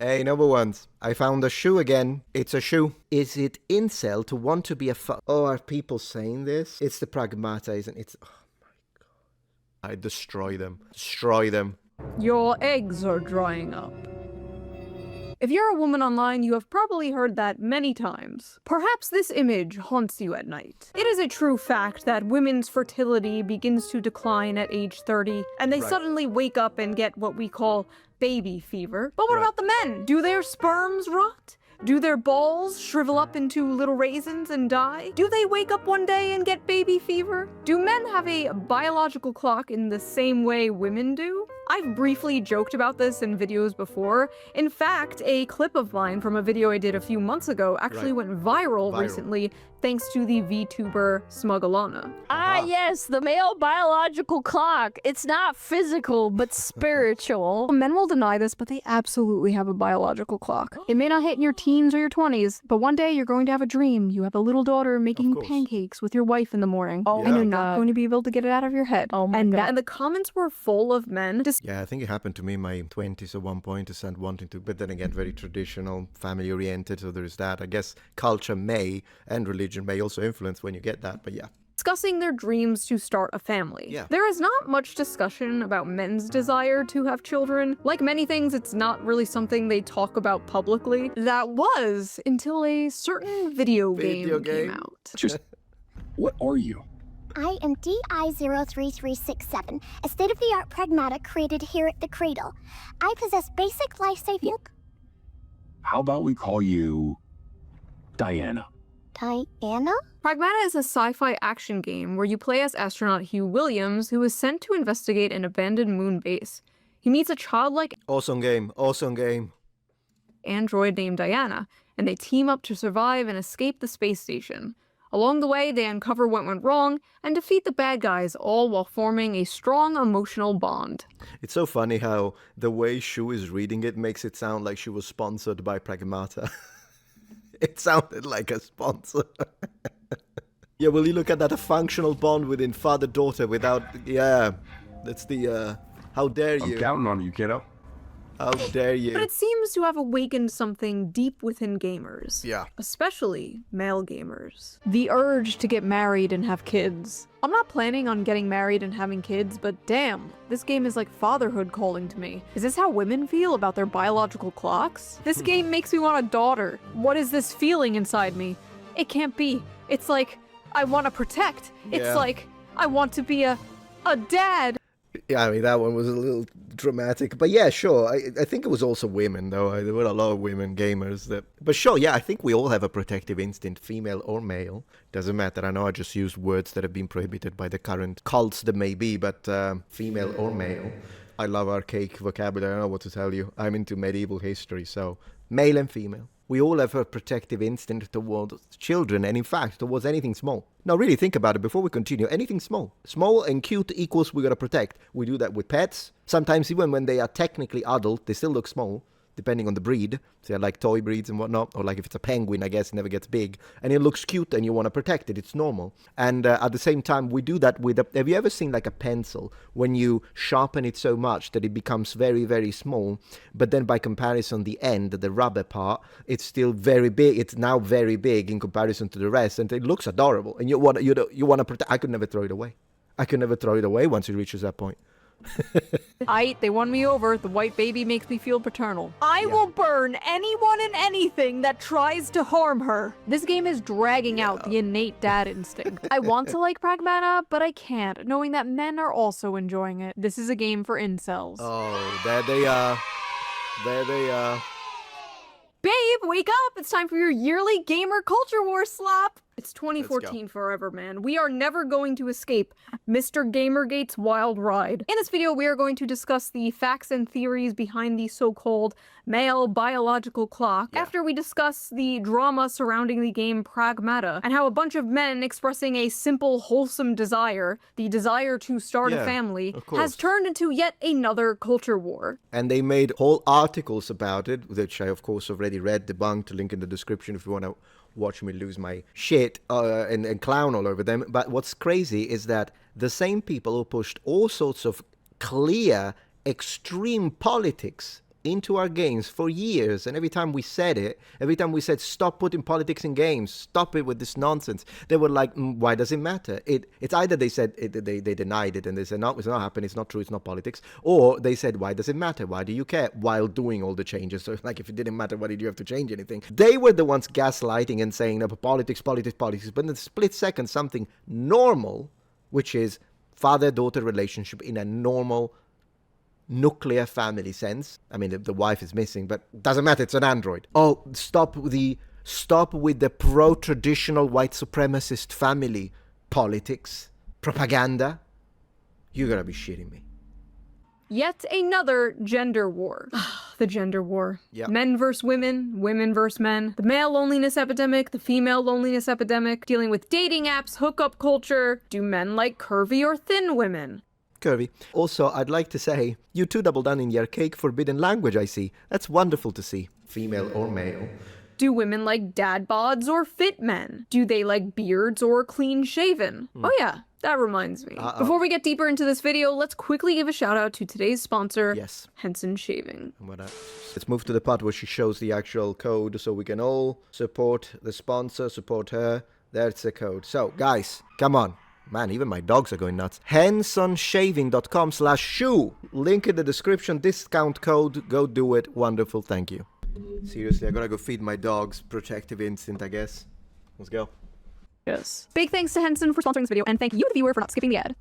Hey, number ones. I found a shoe again. It's a shoe. Is it incel to want to be a Oh, are people saying this? It's the Pragmata, isn't it? Oh my god. I destroy them. Destroy them. Your eggs are drying up. If you're a woman online, you have probably heard that many times. Perhaps this image haunts you at night. It is a true fact that women's fertility begins to decline at age 30, and they suddenly wake up and get what we call baby fever. But what about the men? Do their sperms rot? Do their balls shrivel up into little raisins and die? Do they wake up one day and get baby fever? Do men have a biological clock in the same way women do? I've briefly joked about this in videos before. In fact, a clip of mine from a video I did a few months ago actually went viral recently thanks to the VTuber Smugalana. Ah, yes, the male biological clock. It's not physical, but spiritual. Men will deny this, but they absolutely have a biological clock. It may not hit in your teens or your 20s, but one day you're going to have a dream. You have a little daughter making pancakes with your wife in the morning, and you're not going to be able to get it out of your head. Oh my god. And the comments were full of men. Yeah, I think it happened to me in my 20s at one point, to wanting to, but then again, very traditional, family-oriented, so there's that. I guess culture may, and religion may also influence when you get that, but yeah. Discussing their dreams to start a family. Yeah. There is not much discussion about men's desire to have children. Like many things, it's not really something they talk about publicly. That was until a certain video game came out. Just, what are you? I am DI-03367, a state-of-the-art pragmata created here at the Cradle. I possess basic life-saving... Look, how about we call you Diana? Diana? Pragmata is a sci-fi action game where you play as astronaut Hugh Williams, who is sent to investigate an abandoned moon base. He meets a childlike Awesome game. Awesome game. android named Diana, and they team up to survive and escape the space station. Along the way, they uncover what went wrong and defeat the bad guys, all while forming a strong emotional bond. It's so funny how the way Shue is reading it makes it sound like she was sponsored by Pragmata. It sounded like a sponsor. Yeah, will you look at that, a functional bond within father-daughter without... Yeah, that's the... how dare you? I'm counting on you, kiddo. How dare you? But it seems to have awakened something deep within gamers. Yeah. Especially male gamers. The urge to get married and have kids. I'm not planning on getting married and having kids, but damn, this game is like fatherhood calling to me. Is this how women feel about their biological clocks? This game makes me want a daughter. What is this feeling inside me? It can't be. It's like, I want to protect. It's like, I want to be a dad. Yeah, I mean, that one was a little dramatic. But yeah, sure. I think it was also women, though. There were a lot of women gamers. But sure, yeah, I think we all have a protective instinct, female or male. Doesn't matter. I know I just used words that have been prohibited by the current cults that may be, but female or male. I love archaic vocabulary. I don't know what to tell you. I'm into medieval history, so male and female. We all have a protective instinct towards children, and in fact, towards anything small. Now, really think about it before we continue. Anything small. Small and cute equals we gotta protect. We do that with pets. Sometimes even when they are technically adult, they still look small, depending on the breed. So like toy breeds and whatnot, or like if it's a penguin, I guess it never gets big. And it looks cute and you want to protect it, it's normal. And at the same time, we do that with have you ever seen like a pencil, when you sharpen it so much that it becomes very, very small, but then by comparison, the end, the rubber part, it's still very big, it's now very big in comparison to the rest, and it looks adorable. And you want to protect, I could never throw it away. I could never throw it away once it reaches that point. They won me over. The white baby makes me feel paternal. I will burn anyone and anything that tries to harm her. This game is dragging out the innate dad instinct. I want to like Pragmata, but I can't, knowing that men are also enjoying it. This is a game for incels. Oh, there they are. There they are. Babe, wake up! It's time for your yearly gamer culture war slap! It's 2014 forever, man. We are never going to escape Mr. Gamergate's wild ride. In this video, we are going to discuss the facts and theories behind the so-called male biological clock, after we discuss the drama surrounding the game Pragmata, and how a bunch of men expressing a simple, wholesome desire, the desire to start a family, has turned into yet another culture war. And they made whole articles about it, which I, of course, already read, debunked, link in the description if you want to watch me lose my shit and clown all over them. But what's crazy is that the same people who pushed all sorts of clear, extreme politics into our games for years, and every time we said stop putting politics in games, stop it with this nonsense, they were like, why does it matter? It's either they said they denied it and they said no, it's not happening, it's not true, it's not politics, or they said why does it matter, why do you care, while doing all the changes. So like, if it didn't matter, why did you have to change anything? They were the ones gaslighting and saying no, politics, but in a split second something normal, which is father-daughter relationship in a normal nuclear family sense. I mean, the wife is missing, but doesn't matter, it's an android. Oh, stop with the pro-traditional white supremacist family politics, propaganda. You gotta be shitting me. Yet another gender war. The gender war. Yep. Men versus women, women versus men, the male loneliness epidemic, the female loneliness epidemic, dealing with dating apps, hookup culture. Do men like curvy or thin women? Curvy. Also, I'd like to say, you two double down in the archaic forbidden language, I see. That's wonderful to see. Female or male. Do women like dad bods or fit men? Do they like beards or clean shaven? Oh yeah, that reminds me. Before we get deeper into this video, let's quickly give a shout out to today's sponsor, Yes. Henson Shaving. Let's move to the part where she shows the actual code so we can all support the sponsor, support her. That's the code. So, guys, come on. Man, even my dogs are going nuts. hensonshaving.com/shoe. Link in the description. Discount code. Go do it. Wonderful. Thank you. Seriously, I gotta go feed my dogs. Protective instinct, I guess. Let's go. Yes. Big thanks to Henson for sponsoring this video, and thank you, the viewer, for not skipping the ad.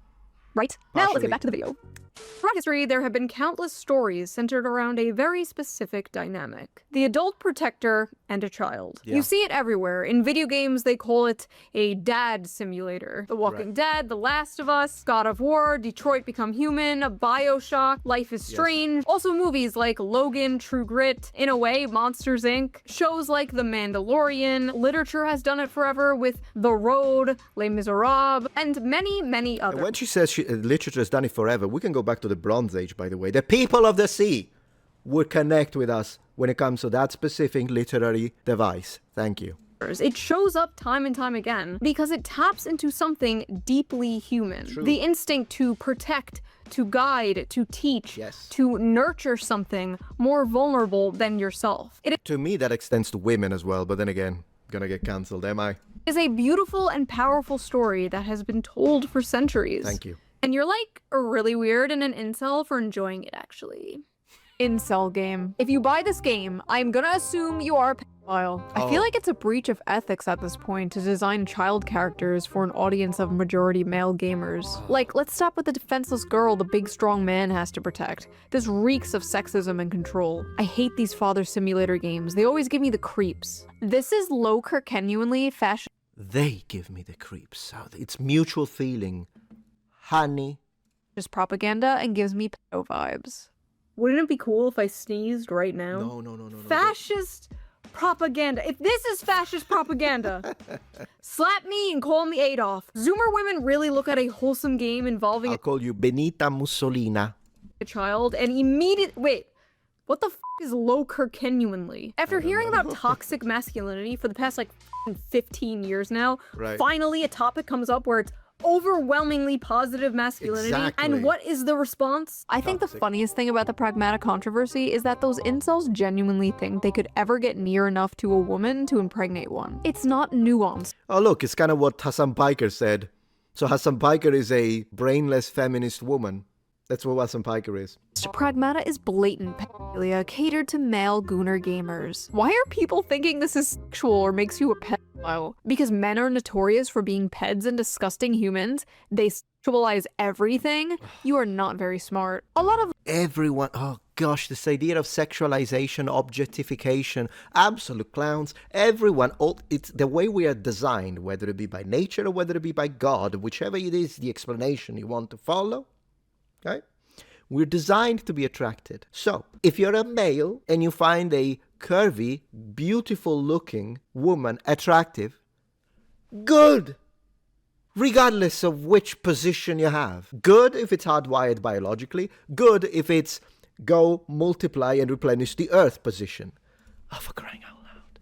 Right? Now let's get back to the video. Throughout history, there have been countless stories centered around a very specific dynamic. The adult protector and a child. Yeah. You see it everywhere. In video games, they call it a dad simulator. The Walking Dead, The Last of Us, God of War, Detroit Become Human, BioShock, Life is Strange. Also movies like Logan, True Grit, in a way, Monsters Inc. Shows like The Mandalorian. Literature has done it forever with The Road, Les Miserables, and many, many others. And when she says literature has done it forever, we can go back to the Bronze Age, by the way. The people of the sea would connect with us when it comes to that specific literary device. Thank you. It shows up time and time again because it taps into something deeply human. True. The instinct to protect, to guide, to teach, Yes. to nurture something more vulnerable than yourself. It To me, that extends to women as well, but then again, gonna get cancelled, am I? is a beautiful and powerful story that has been told for centuries. Thank you. And you're like really weird and an incel for enjoying it, actually. Incel game. If you buy this game, I'm gonna assume you are a pedophile. I feel like it's a breach of ethics at this point to design child characters for an audience of majority male gamers. Like, let's stop with the defenseless girl the big strong man has to protect. This reeks of sexism and control. I hate these father simulator games. They always give me the creeps. This is low Kirkenuanly fashion. They give me the creeps. It's mutual feeling. Honey. Just propaganda and gives me pedo vibes. Wouldn't it be cool if I sneezed right now? No. Fascist propaganda. If this is fascist propaganda, slap me and call me Adolf. Zoomer women really look at a wholesome game involving I'll call you Benita Mussolina. a child and wait, what the f is low Kirkenuanly? After hearing about toxic masculinity for the past 15 years now, Right. finally a topic comes up where it's overwhelmingly positive masculinity. Exactly. And what is the response? I think the funniest thing about the Pragmata controversy is that those incels genuinely think they could ever get near enough to a woman to impregnate one. It's not nuanced. Oh, look, it's kind of what Hassan Piker said. So Hassan Piker is a brainless feminist woman. That's what Hassan Piker is. Pragmata is blatant pedophilia catered to male gooner gamers. Why are people thinking this is sexual or makes you a pedophile? Because men are notorious for being peds and disgusting humans. They sexualize everything. You are not very smart. A lot of Everyone, oh gosh, this idea of sexualization, objectification, absolute clowns. Everyone, it's the way we are designed, whether it be by nature or whether it be by God, whichever it is the explanation you want to follow. Okay? We're designed to be attracted. So, if you're a male and you find a curvy, beautiful looking woman attractive, good! Regardless of which position you have. Good if it's hardwired biologically. Good if it's go, multiply, and replenish the earth position. Oh, for crying out loud.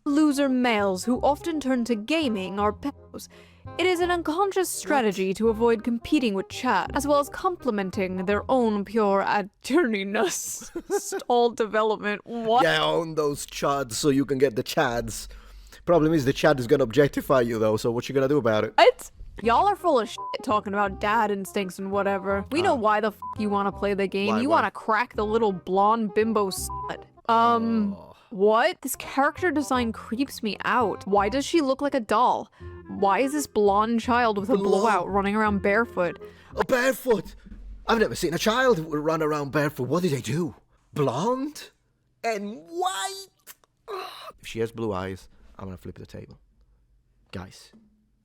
loser males who often turn to gaming are pedos. It is an unconscious strategy to avoid competing with Chad, as well as complementing their own pure attorneyness. Stalled development. What? Yeah, own those chads so you can get the chads. Problem is the chad is gonna objectify you though, so what you gonna do about it? What? Y'all are full of shit talking about dad instincts and whatever. We know why the f you want to play the game. Why, You why? want to crack the little blonde bimbo slut. What? This character design creeps me out. Why does she look like a doll? Why is this blonde child with a blowout running around barefoot? Oh, barefoot! I've never seen a child run around barefoot. What did they do? Blonde? And white? If she has blue eyes, I'm gonna flip the table. Guys,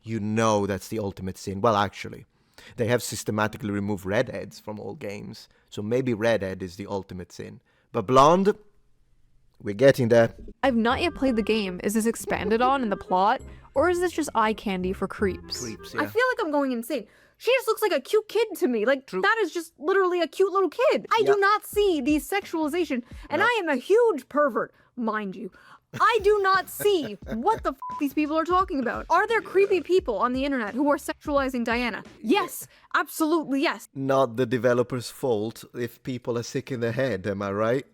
you know that's the ultimate sin. Well, actually, they have systematically removed redheads from all games, so maybe redhead is the ultimate sin. But blonde, we're getting there. I've not yet played the game. Is this expanded on in the plot? Or is this just eye candy for creeps? Creeps, I yeah. feel like I'm going insane. She just looks like a cute kid to me. Like, that is just literally a cute little kid. I do not see the sexualization. And I am a huge pervert, mind you. I do not see what the f these people are talking about. Are there creepy people on the internet who are sexualizing Diana? Yes, absolutely yes. Not the developer's fault if people are sick in the head, am I right?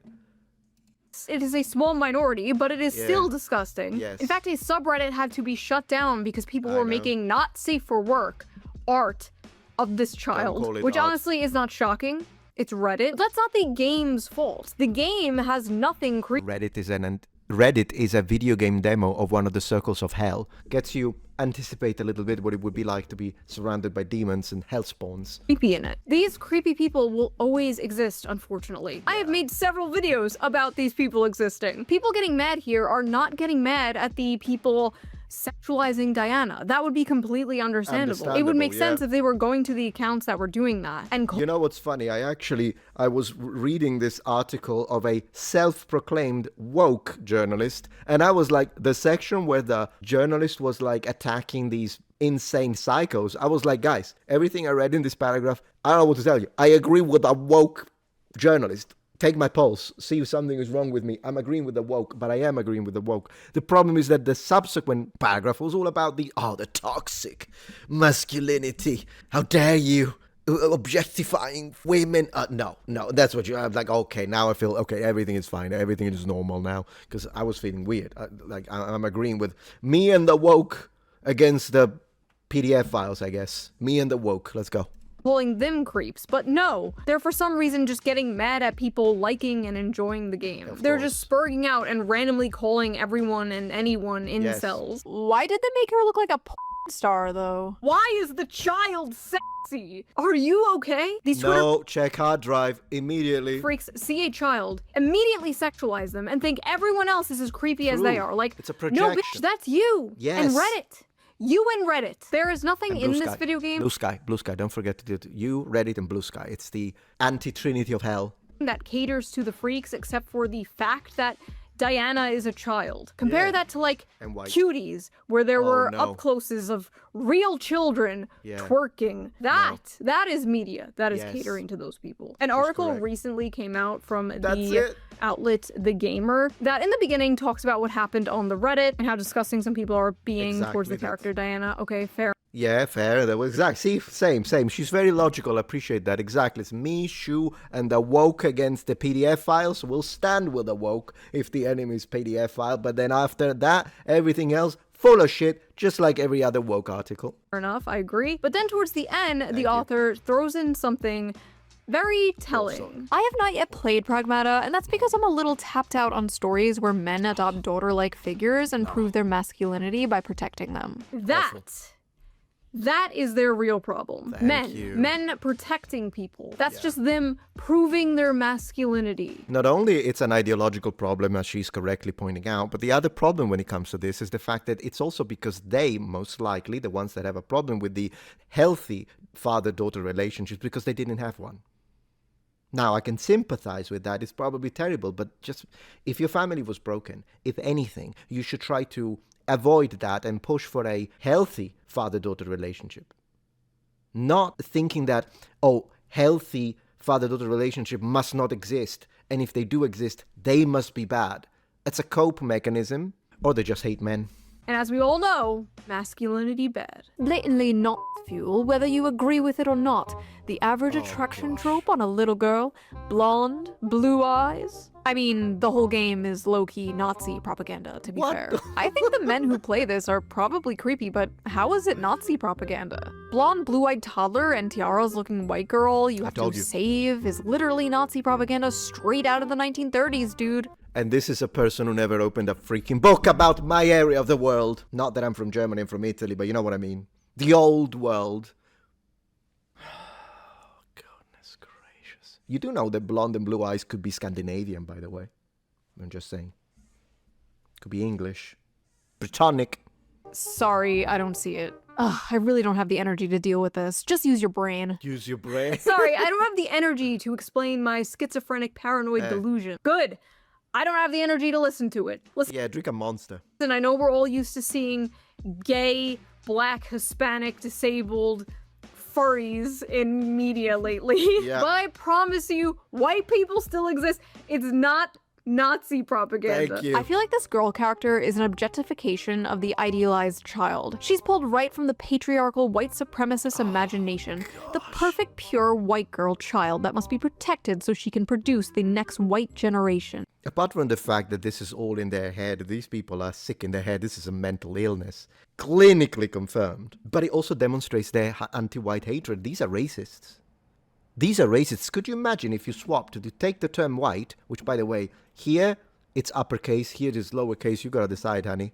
It is a small minority, but it is still disgusting. Yes. In fact, a subreddit had to be shut down because people I were know. making not safe for work art of this call child, it which art. honestly is not shocking. It's Reddit. That's not the game's fault. The game has nothing creepy. Reddit is a video game demo of one of the circles of hell. Gets you anticipate a little bit what it would be like to be surrounded by demons and hell spawns. Creepy in it. These creepy people will always exist, unfortunately. I have made several videos about these people existing. People getting mad here are not getting mad at the people sexualizing Diana. That would be completely understandable. It would make sense if they were going to the accounts that were doing that. And You know what's funny? I was reading this article of a self-proclaimed woke journalist, and I was like, the section where the journalist was like attacking these insane psychos, I was like, guys, everything I read in this paragraph, I don't know what to tell you. I agree with a woke journalist. Take my pulse, see if something is wrong with me. I'm agreeing with the woke, but I am agreeing with the woke. The problem is that the subsequent paragraph was all about the toxic masculinity. How dare you? Objectifying women. No, that's what I'm like, okay, now I feel, okay, everything is fine. Everything is normal now. Because I was feeling weird. I'm agreeing with me and the woke against the PDF files, I guess. Me and the woke. Let's go. calling them creeps, but no, they're for some reason just getting mad at people liking and enjoying the game. They're just spurting out and randomly calling everyone and anyone incels. Why did they make her look like a porn star, though? Why is the child sexy? Are you okay? These Twitter No, check hard drive immediately. freaks see a child, immediately sexualize them, and think everyone else is as creepy as they are. Like, It's a no, projection. bitch, that's you. Yes. And Reddit. You and Reddit. There is nothing in this video game Blue Sky. Don't forget to do it. You, Reddit, and Blue Sky. It's the anti-trinity of hell. that caters to the freaks except for the fact that Diana is a child. Compare that to like And white. Cuties, where there were no. up closes of real children twerking. That is media. That is Yes. catering to those people. An article correct. recently came out from That's the it. outlet The Gamer that in the beginning talks about what happened on the Reddit and how disgusting some people are being towards the Exactly that. character Diana. Okay, fair. Yeah, fair. That was exact. See, same. She's very logical. I appreciate that. Exactly. It's me, Shue, and the woke against the PDF files. We'll stand with the woke if the enemy's PDF file. But then after that, everything else full of shit, just like every other woke article. Fair enough, I agree. But then towards the end, the author throws in something very telling. I have not yet played Pragmata, and that's because I'm a little tapped out on stories where men adopt daughter-like figures and prove their masculinity by protecting them. That is their real problem. Men protecting people. That's just them proving their masculinity. Not only it's an ideological problem, as she's correctly pointing out, but the other problem when it comes to this is the fact that it's also because they, most likely, the ones that have a problem with the healthy father-daughter relationships, because they didn't have one. Now, I can sympathize with that. It's probably terrible, but just if your family was broken, if anything, you should try to avoid that and push for a healthy father-daughter relationship. Not thinking that, healthy father-daughter relationship must not exist, and if they do exist, they must be bad. It's a cope mechanism, or they just hate men. And as we all know, masculinity bad. Blatantly not fuel, whether you agree with it or not. The average attraction trope on a little girl, blonde, blue eyes. I mean, the whole game is low-key Nazi propaganda, to be What fair. the- I think the men who play this are probably creepy, but how is it Nazi propaganda? Blonde, blue-eyed toddler and tiaras looking white girl you have to told you. save is literally Nazi propaganda straight out of the 1930s, dude. And this is a person who never opened a freaking book about my area of the world. Not that I'm from Germany, I'm from Italy, but you know what I mean. The old world. Goodness gracious. You do know that blonde and blue eyes could be Scandinavian, by the way. I'm just saying. Could be English. Britannic. Sorry, I don't see it. Ugh, I really don't have the energy to deal with this. Just use your brain. Use your brain. Sorry, I don't have the energy to explain my schizophrenic paranoid delusion. Good. I don't have the energy to listen to it. Listen, Yeah, drink a monster. I know we're all used to seeing gay, black, Hispanic, disabled furries in media lately. Yeah. But I promise you, white people still exist. It's not Nazi propaganda. Thank you. I feel like this girl character is an objectification of the idealized child. She's pulled right from the patriarchal white supremacist imagination. The perfect pure white girl child that must be protected so she can produce the next white generation. Apart from the fact that this is all in their head, these people are sick in their head, this is a mental illness. Clinically confirmed. But it also demonstrates their anti-white hatred. These are racists. These are racists. Could you imagine if you swapped to take the term white, which by the way, here it's uppercase, here it is lowercase, you gotta decide, honey.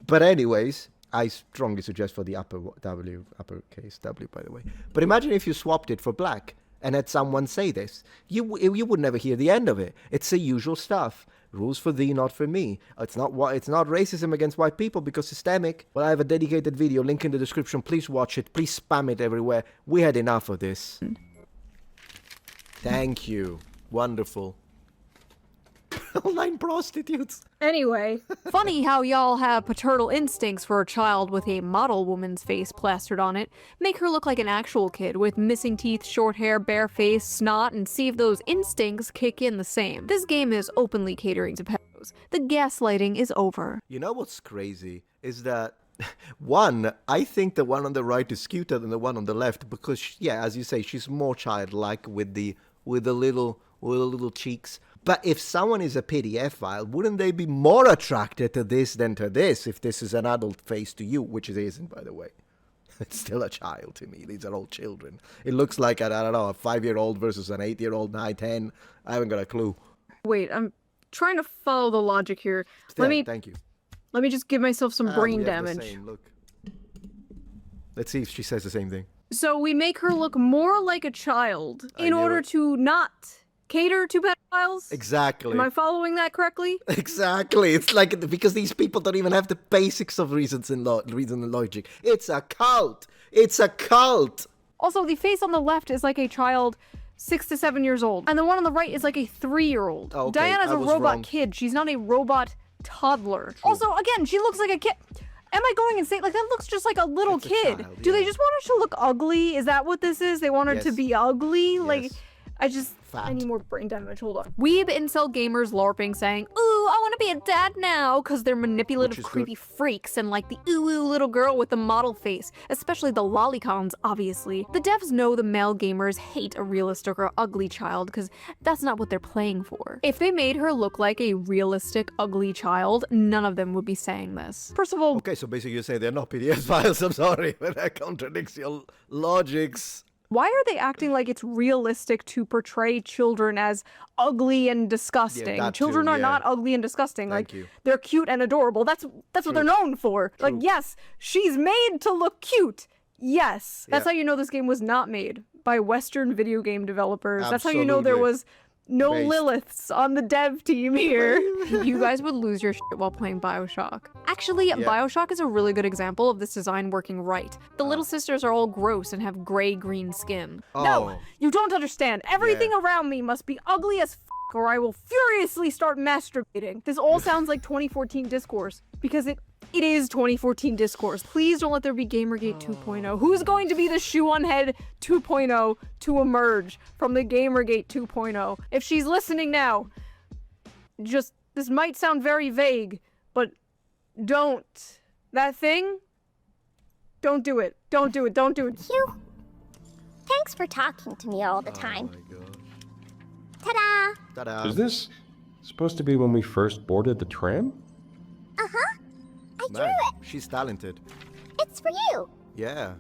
But anyways, I strongly suggest for the uppercase W, by the way. But imagine if you swapped it for black and had someone say this. You would never hear the end of it. It's the usual stuff. Rules for thee, not for me. It's not racism against white people because systemic. Well, I have a dedicated video, link in the description. Please watch it. Please spam it everywhere. We had enough of this. Thank you. Wonderful. Online prostitutes. Anyway, funny how y'all have paternal instincts for a child with a model woman's face plastered on it. Make her look like an actual kid with missing teeth, short hair, bare face, snot, and see if those instincts kick in the same. This game is openly catering to pedos. The gaslighting is over. You know what's crazy is that one, I think the one on the right is cuter than the one on the left because, yeah, as you say, she's more childlike with the little cheeks. But if someone is a PDF file, wouldn't they be more attracted to this than to this if this is an adult face to you, which it isn't, by the way. It's still a child to me. These are all children. It looks like, I don't know, a 5-year-old versus an 8-year-old, 9, 10. I haven't got a clue. Wait, I'm trying to follow the logic here. Thank you. Let me just give myself some brain we have the damage. same look. Let's see if she says the same thing. So we make her look more like a child in order to not cater to pedophiles? Exactly. Am I following that correctly? Exactly. It's like because these people don't even have the basics of reason and logic. It's a cult. It's a cult. Also, the face on the left is like a child 6 to 7 years old, and the one on the right is like a 3-year-old. Okay, Diana's I a was robot wrong. kid. She's not a robot toddler. Also, again, she looks like a kid. Am I going insane? Like, that looks just like a little It's a kid. child, Do they yeah. just want her to look ugly? Is that what this is? They want her to Yes. be ugly? Like, Yes. I Fat. need more brain damage. Hold on. Weeb incel gamers LARPing saying, ooh, I want to be a dad now, because they're manipulative, Which is creepy freaks and like the ooh little girl with the model face, especially the lolicons, obviously. The devs know the male gamers hate a realistic or ugly child, because that's not what they're playing for. If they made her look like a realistic, ugly child, none of them would be saying this. First of all, Okay, so basically you say they're not PDF files. I'm sorry, but that contradicts your logics. why are they acting like it's realistic to portray children as ugly and disgusting? that Children too, are yeah. not ugly and disgusting. Thank like you. they're cute and adorable. That's what they're known for. Like, yes, she's made to look cute. Yes. That's Yeah. how you know this game was not made by Western video game developers. That's how you know there Absolutely. was no Based. Liliths on the dev team here. You guys would lose your shit while playing BioShock. Actually, BioShock is a really good example of this design working right. The little sisters are all gross and have gray-green skin. No, Oh. you don't understand. Everything around me must be ugly as or I will furiously start masturbating. This all sounds like 2014 discourse, because it is 2014 discourse. Please don't let there be Gamergate 2.0. Who's going to be the ShoeOnHead 2.0 to emerge from the Gamergate 2.0? If she's listening now, this might sound very vague, but don't That thing? Don't do it. Don't do it. Don't do it. Hugh, thanks for talking to me all the time. Oh my god. Ta-da! Ta-da. Is this supposed to be when we first boarded the tram? Uh-huh. I drew Man, it. she's talented. It's for you. Yeah.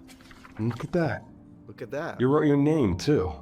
Look at that. Look at that. You wrote your name, too.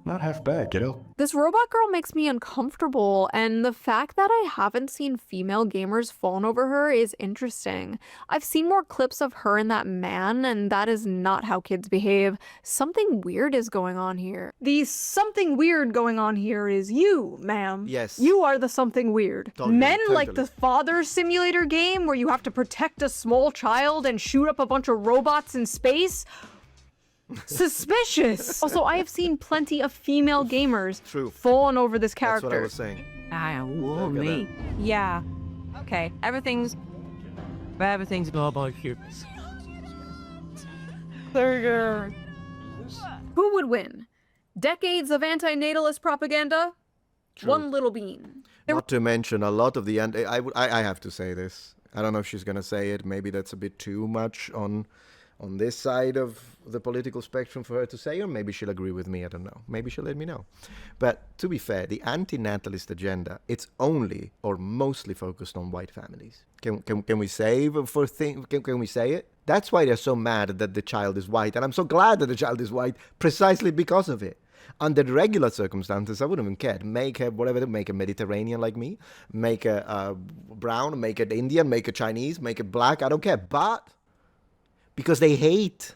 Not half bad, kiddo. This robot girl makes me uncomfortable, and the fact that I haven't seen female gamers fawn over her is interesting. I've seen more clips of her and that man, and that is not how kids behave. Something weird is going on here. The something weird going on here is you, ma'am. Yes. You are the something weird. Totally, Men like the totally. father simulator game where you have to protect a small child and shoot up a bunch of robots in space. Suspicious. Also, I have seen plenty of female gamers True. fawn over this That's character. what I was saying. Whoa, Look at me. Yeah. Okay, everything's global humans. Who would win? Decades of anti-natalist propaganda? One little bean. Not to mention a lot of the end. I have to say this. I don't know if she's gonna say it. Maybe that's a bit too much on this side of the political spectrum for her to say, or maybe she'll agree with me. I don't know. Maybe she'll let me know. But to be fair, the anti-natalist agenda, it's only or mostly focused on white families. Can we say can we say it? That's why they're so mad that the child is white, and I'm so glad that the child is white precisely because of it. Under regular circumstances, I wouldn't even care. Make her whatever, make a Mediterranean like me, make a brown, make it Indian, make it Chinese, make it black. I don't care. But because they hate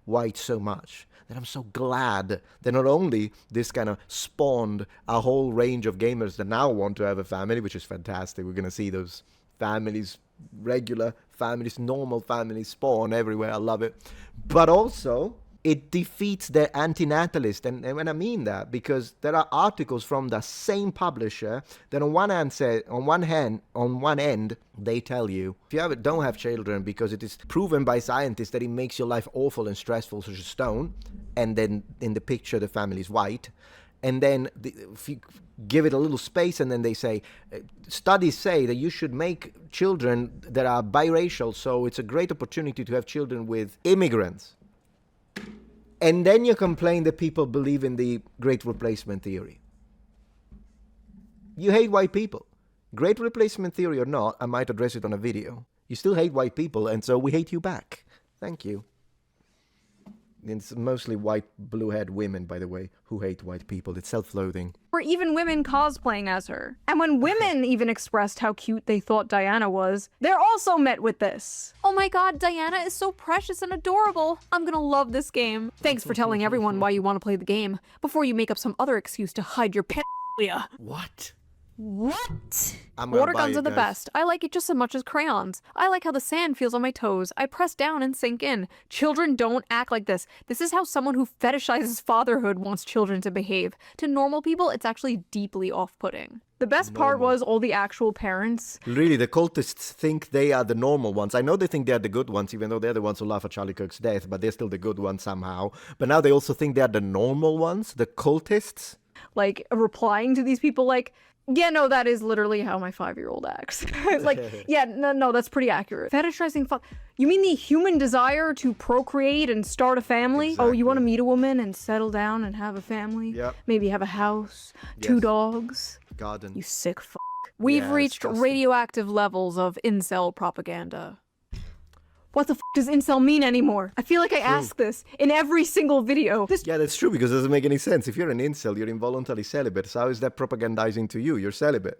white so much, that I'm so glad that not only this kind of spawned a whole range of gamers that now want to have a family, which is fantastic. We're going to see those families, regular families, normal families spawn everywhere. I love it. But also, it defeats the anti-natalist, and when I mean that, because there are articles from the same publisher that on one end, they tell you if you don't have children because it is proven by scientists that it makes your life awful and stressful, such as stone, and then in the picture the family is white, and then if you give it a little space, and then they say studies say that you should make children that are biracial, so it's a great opportunity to have children with immigrants. And then you complain that people believe in the great replacement theory. You hate white people. Great replacement theory or not, I might address it on a video. You still hate white people, and so we hate you back. Thank you. It's mostly white, blue-haired women, by the way, who hate white people. It's self-loathing. Or even women cosplaying as her. And when women even expressed how cute they thought Diana was, they're also met with this. Oh my god, Diana is so precious and adorable. I'm gonna love this game. Thanks for telling everyone why you want to play the game, before you make up some other excuse to hide your pedophilia. What? What? I'm gonna Water buy guns it, are the guys. best. I like it just as much as crayons. I like how the sand feels on my toes. I press down and sink in. Children don't act like this. This is how someone who fetishizes fatherhood wants children to behave. To normal people, it's actually deeply off-putting. The best part was all the actual parents. Really, the cultists think they are the normal ones. I know they think they're the good ones, even though they're the ones who laugh at Charlie Kirk's death, but they're still the good ones somehow. But now they also think they're the normal ones, the cultists. Like, replying to these people like, yeah, no, that is literally how my 5-year-old acts. Like, yeah, no, that's pretty accurate. Fetishizing you mean the human desire to procreate and start a family? Oh, you want to meet a woman and settle down and have a family? Yep. Maybe have a house, 2 Yes. dogs? Garden. You sick f***. We've Yeah, reached disgusting. radioactive levels of incel propaganda. What the f*** does incel mean anymore? I feel like I ask this in every single video. This Yeah, that's true, because it doesn't make any sense. If you're an incel, you're involuntarily celibate. So how is that propagandizing to you? You're celibate.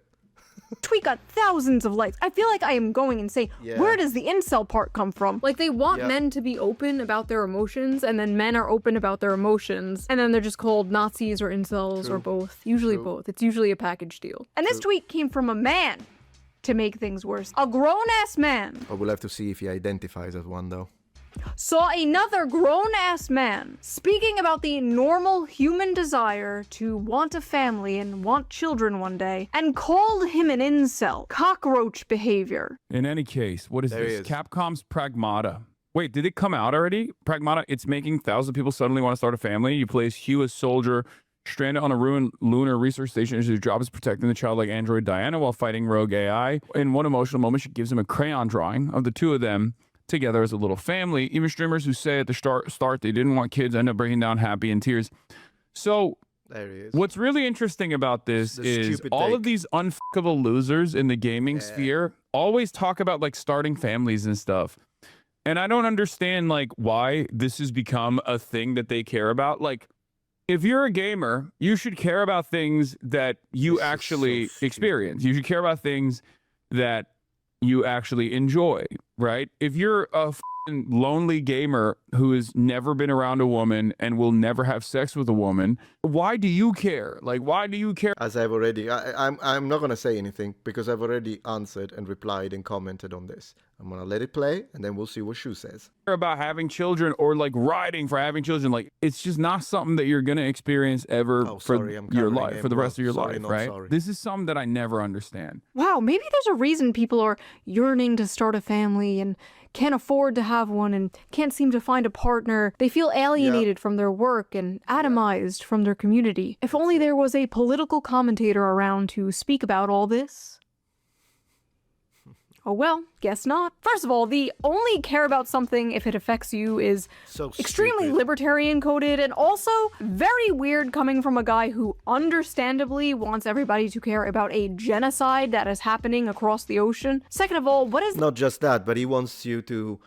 tweet got thousands of likes. I feel like I am going insane. Yeah. Where does the incel part come from? Like, they want Yeah. men to be open about their emotions, and then men are open about their emotions, and then they're just called Nazis or incels or both. Usually both. It's usually a package deal. And this tweet came from a man, to make things worse. A grown-ass man But we'll have to see if he identifies as one, though. saw another grown-ass man speaking about the normal human desire to want a family and want children one day, and called him an incel. Cockroach behavior. In any case, what is There he this? is. Capcom's Pragmata. Wait, did it come out already? Pragmata, it's making thousands of people suddenly want to start a family. You play as Hugh as soldier, stranded on a ruined lunar research station. His job is protecting the childlike android Diana while fighting rogue AI. In one emotional moment, she gives him a crayon drawing of the two of them together as a little family. Even streamers who say at the start they didn't want kids end up breaking down happy in tears. So there he is. What's really interesting about this is all of these unfuckable losers in the gaming sphere always talk about like starting families and stuff. And I don't understand like why this has become a thing that they care about. Like, if you're a gamer, you should care about things that you actually experience. You should care about things that you actually enjoy, right? If you're a lonely gamer who has never been around a woman and will never have sex with a woman, why do you care? Like, why do you care? As I've already, I'm not going to say anything because I've already answered and replied and commented on this. I'm going to let it play and then we'll see what Shue says. About having children or like riding for having children, like it's just not something that you're going to experience ever for your life, for the rest of your life, right? This is something that I never understand. Wow, maybe there's a reason people are yearning to start a family and can't afford to have one and can't seem to find a partner. They feel alienated from their work and atomized from their community. If only there was a political commentator around to speak about all this. Oh well, guess not. First of all, the only care about something if it affects you is extremely libertarian coded and also very weird coming from a guy who understandably wants everybody to care about a genocide that is happening across the ocean. Second of all, what is... Not just that, but he wants you to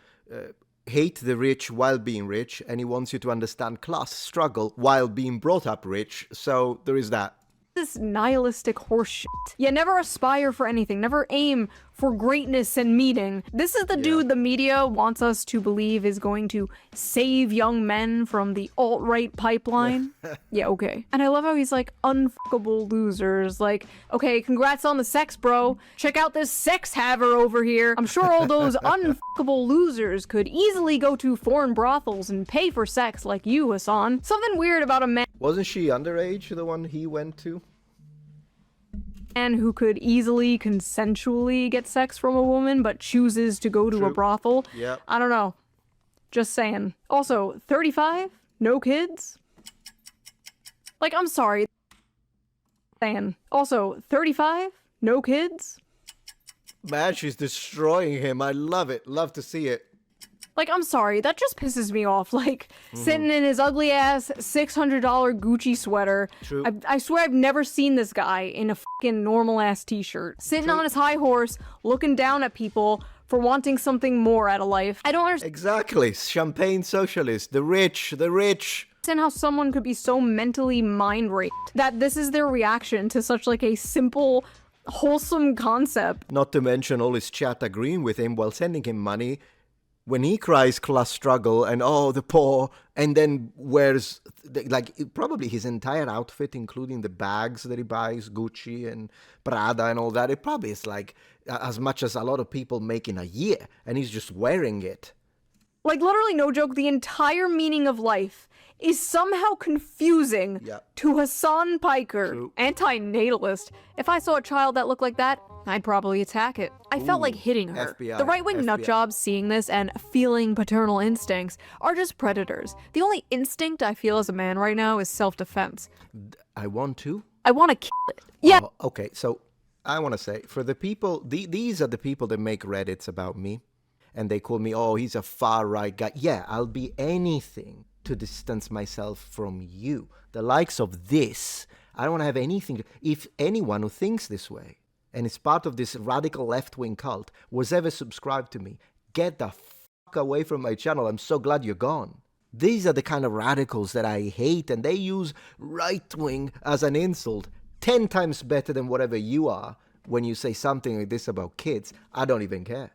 hate the rich while being rich, and he wants you to understand class struggle while being brought up rich, so there is that. This nihilistic horseshit. You never aspire for anything, never aim for greatness and meaning. This is the dude the media wants us to believe is going to save young men from the alt-right pipeline. Yeah, okay. And I love how he's like, unfuckable losers. Like, okay, congrats on the sex, bro. Check out this sex haver over here. I'm sure all those unfuckable losers could easily go to foreign brothels and pay for sex like you, Hassan. Something weird about a man. Wasn't she underage, the one he went to? Man who could easily consensually get sex from a woman but chooses to go to a brothel. Yeah. I don't know. Just saying. Also, 35? No kids? Like, I'm sorry. Saying. Also, 35? No kids? Man, she's destroying him. I love it. Love to see it. Like, I'm sorry, that just pisses me off. Like, sitting in his ugly ass $600 Gucci sweater. True. I swear I've never seen this guy in a fucking normal ass t-shirt. Sitting on his high horse, looking down at people for wanting something more out of life. I don't understand. Exactly. Champagne socialist. The rich. The rich. How someone could be so mentally mind raped that this is their reaction to such like a simple, wholesome concept. Not to mention all his chat agreeing with him while sending him money. When he cries class struggle and oh the poor, and then wears like probably his entire outfit, including the bags that he buys, Gucci and Prada and all that, it probably is like as much as a lot of people make in a year, and he's just wearing it. Like literally no joke, the entire meaning of life is somehow confusing to Hassan Piker, anti-natalist. If I saw a child that looked like that, I'd probably attack it. I felt like hitting her. FBI, the right-wing nutjobs seeing this and feeling paternal instincts are just predators. The only instinct I feel as a man right now is self-defense. I want to? I want to kill it. Yeah. Oh, okay, so I want to say, for the people, these are the people that make Reddits about me, and they call me, oh, he's a far-right guy. Yeah, I'll be anything to distance myself from you. The likes of this. I don't want to have anything. If anyone who thinks this way and is part of this radical left-wing cult was ever subscribed to me, get the fuck away from my channel. I'm so glad you're gone. These are the kind of radicals that I hate, and they use right-wing as an insult 10 times better than whatever you are when you say something like this about kids. I don't even care.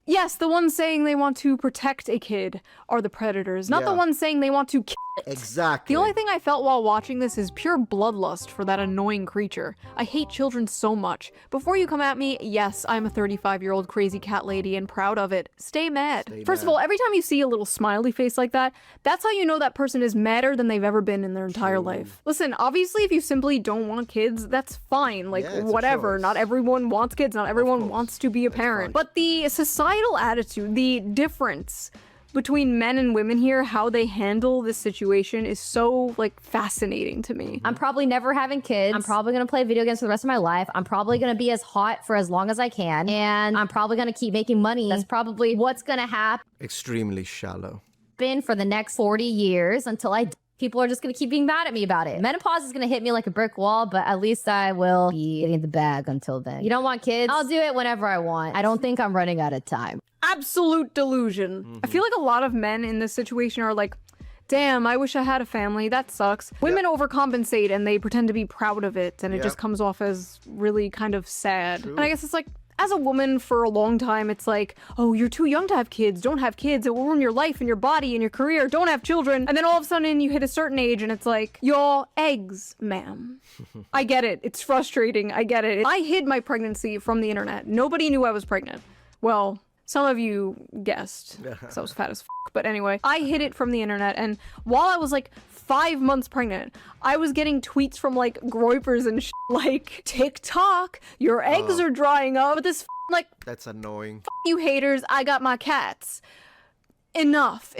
Yes, the ones saying they want to protect a kid are the predators, not the ones saying they want to kill it. Exactly. The only thing I felt while watching this is pure bloodlust for that annoying creature. I hate children so much. Before you come at me, yes, I'm a 35-year-old crazy cat lady and proud of it. Stay mad. First of all, every time you see a little smiley face like that, that's how you know that person is madder than they've ever been in their entire life. Listen, obviously if you simply don't want kids, that's fine. Like, whatever. Not everyone wants kids. Not everyone wants to be a parent. But the societal attitude, the difference between men and women here, how they handle this situation is so, like, fascinating to me. I'm probably never having kids. I'm probably gonna play video games for the rest of my life. I'm probably gonna be as hot for as long as I can. And I'm probably gonna keep making money. That's probably what's gonna happen Extremely shallow. for the next 40 years until people are just gonna keep being mad at me about it. Menopause is gonna hit me like a brick wall, but at least I will be getting the bag until then. You don't want kids? I'll do it whenever I want. I don't think I'm running out of time. Absolute delusion. I feel like a lot of men in this situation are like, damn, I wish I had a family. That sucks. Women overcompensate and they pretend to be proud of it, and it just comes off as really kind of sad. And I guess it's like, as a woman for a long time, it's like, oh, you're too young to have kids. Don't have kids. It will ruin your life and your body and your career. Don't have children. And then all of a sudden you hit a certain age and it's like, you're eggs, ma'am. I get it. It's frustrating. I get it. I hid my pregnancy from the internet. Nobody knew I was pregnant. Well, some of you guessed, because I was fat as f. But anyway, I hid it from the internet, and while I was like 5 months pregnant, I was getting tweets from like groypers and like, TikTok, your eggs are drying up. But this like, that's annoying. You haters, I got my cats. Enough.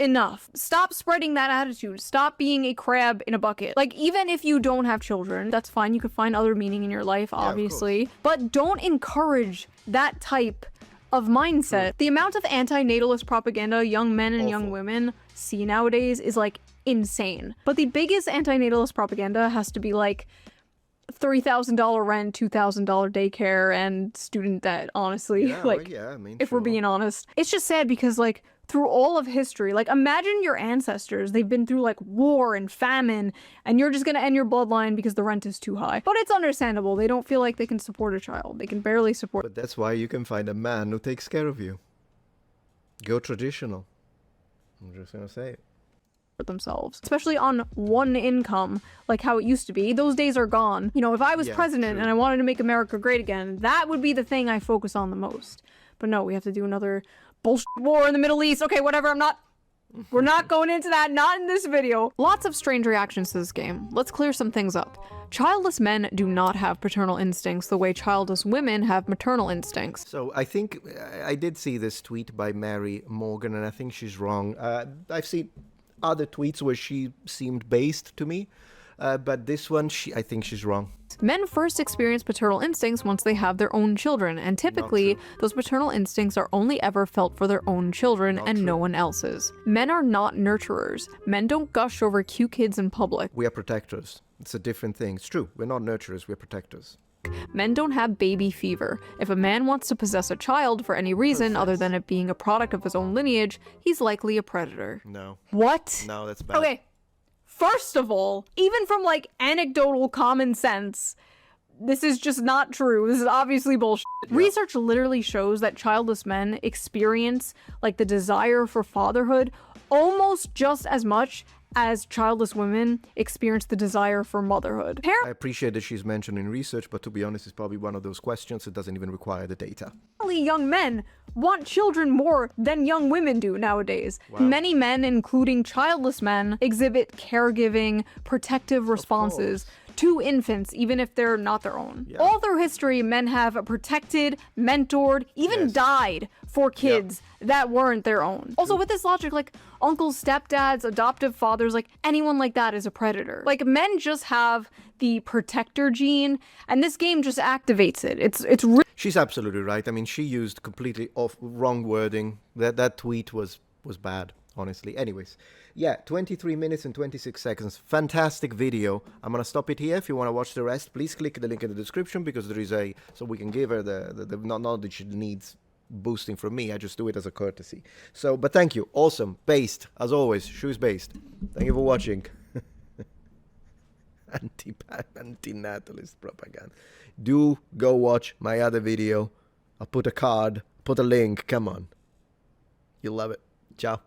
Stop spreading that attitude. Stop being a crab in a bucket. Like, even if you don't have children, that's fine. You could find other meaning in your life, obviously. But don't encourage that type of mindset. The amount of anti-natalist propaganda young men and young women see nowadays is like insane. But the biggest anti-natalist propaganda has to be like $3,000 rent, $2,000 daycare, and student debt, honestly. I mean, if we're being honest. It's just sad because like through all of history, like imagine your ancestors, they've been through like war and famine, and you're just gonna end your bloodline because the rent is too high. But it's understandable. They don't feel like they can support a child. They can barely support. But that's why you can find a man who takes care of you. Go traditional. I'm just gonna say it. Themselves, especially on one income, like how it used to be. Those days are gone. You know, if I was president and I wanted to make America great again, that would be the thing I focus on the most. But no, we have to do another bullshit war in the Middle East. Okay, whatever, we're not going into that, not in this video. Lots of strange reactions to this game. Let's clear some things up. Childless men do not have paternal instincts the way childless women have maternal instincts. So I think I did see this tweet by Mary Morgan, and I think she's wrong. I've seen other tweets where she seemed based to me, but this one, I think she's wrong. Men first experience paternal instincts once they have their own children, and typically those paternal instincts are only ever felt for their own children and no one else's. Men are not nurturers. Men don't gush over cute kids in public. We are protectors. It's a different thing. It's true. We're not nurturers, we're protectors. Men don't have baby fever. If a man wants to possess a child for any reason other than it being a product of his own lineage, he's likely a predator. No. What? No, that's bad. Okay. First of all, even from like anecdotal common sense, this is just not true. This is obviously bullshit. Yeah. Research literally shows that childless men experience like the desire for fatherhood almost just as much as childless women experience the desire for motherhood. I appreciate that she's mentioning research, but to be honest, it's probably one of those questions that doesn't even require the data. Young men want children more than young women do nowadays. Wow. Many men, including childless men, exhibit caregiving, protective responses to infants, even if they're not their own. Yeah. All through history, men have protected, mentored, even died for kids that weren't their own. Also, with this logic, like uncles, stepdads, adoptive fathers, like anyone like that is a predator. Like men just have the protector gene, and this game just activates it. It's She's absolutely right. I mean, she used completely wrong wording. That tweet was bad, honestly. Anyways. Yeah, 23 minutes and 26 seconds. Fantastic video. I'm going to stop it here. If you want to watch the rest, please click the link in the description because there is so we can give her the knowledge she needs boosting from me. I just do it as a courtesy. So, but thank you. Awesome. Based. As always, Shoes based. Thank you for watching. Anti-natalist propaganda. Do go watch my other video. I'll put a card, put a link. Come on. You'll love it. Ciao.